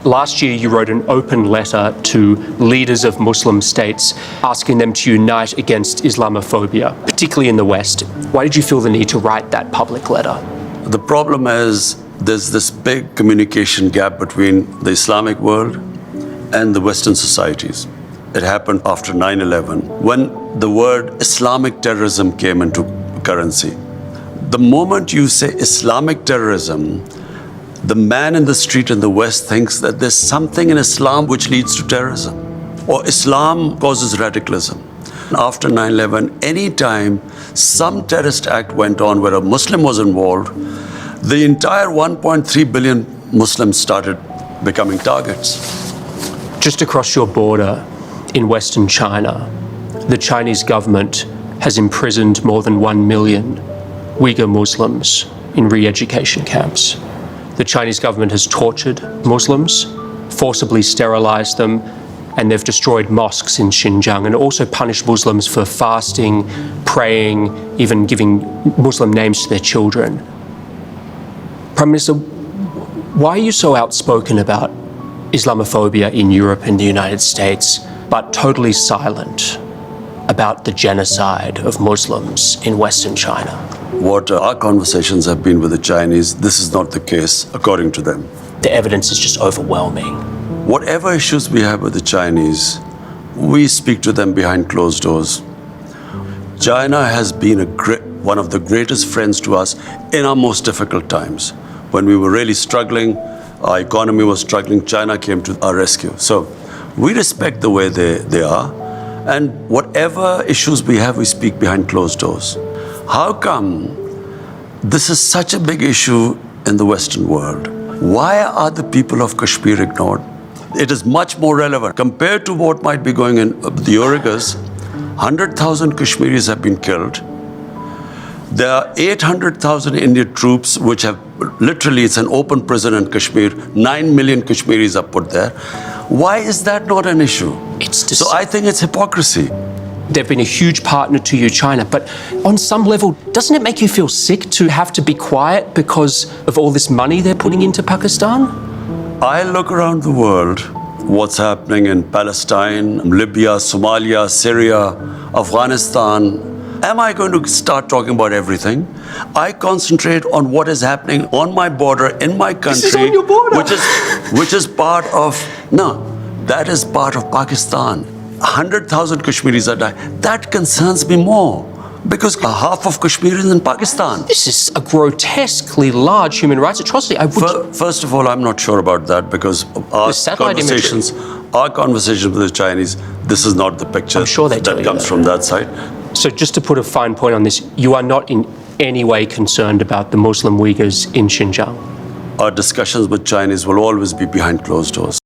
Last year, you wrote an open letter to leaders of Muslim states asking them to unite against Islamophobia, particularly in the West. Why did you feel the need to write that public letter? The problem is there's this big communication gap between the Islamic world and the Western societies. It happened after 9/11 when the word Islamic terrorism came into currency. The moment you say Islamic terrorism, the man in the street in the West thinks that there's something in Islam which leads to terrorism, or Islam causes radicalism. After 9/11, any time some terrorist act went on where a Muslim was involved, the entire 1.3 billion Muslims started becoming targets. Just across your border in Western China, the Chinese government has imprisoned more than 1 million Uyghur Muslims in re-education camps. The Chinese government has tortured Muslims, forcibly sterilized them, and they've destroyed mosques in Xinjiang and also punished Muslims for fasting, praying, even giving Muslim names to their children. Prime Minister, why are you so outspoken about Islamophobia in Europe and the United States, but totally silent about the genocide of Muslims in Western China? What our conversations have been with the Chinese, this is not the case, according to them. The evidence is just overwhelming. Whatever issues we have with the Chinese, we speak to them behind closed doors. China has been one of the greatest friends to us in our most difficult times. When we were really struggling, our economy was struggling, China came to our rescue. So we respect the way they are, and whatever issues we have, we speak behind closed doors. How come this is such a big issue in the Western world? Why are the people of Kashmir ignored? It is much more relevant. Compared to what might be going in the Uyghurs, 100,000 Kashmiris have been killed. There are 800,000 Indian troops which have literally, it's an open prison in Kashmir. 9 million Kashmiris are put there. Why is that not an issue? So I think it's hypocrisy. They've been a huge partner to you, China, but on some level, doesn't it make you feel sick to have to be quiet because of all this money they're putting into Pakistan? I look around the world, what's happening in Palestine, Libya, Somalia, Syria, Afghanistan. Am I going to start talking about everything? I concentrate on what is happening on my border, in my country. This is on your border. Which is part of, no, that is part of Pakistan. 100,000 Kashmiris are dying. That concerns me more because half of Kashmir is in Pakistan. This is a grotesquely large human rights atrocity. First of all, I'm not sure about that because our conversations with the Chinese, this is not the picture that comes from that side. So just to put a fine point on this, you are not in any way concerned about the Muslim Uyghurs in Xinjiang? Our discussions with Chinese will always be behind closed doors.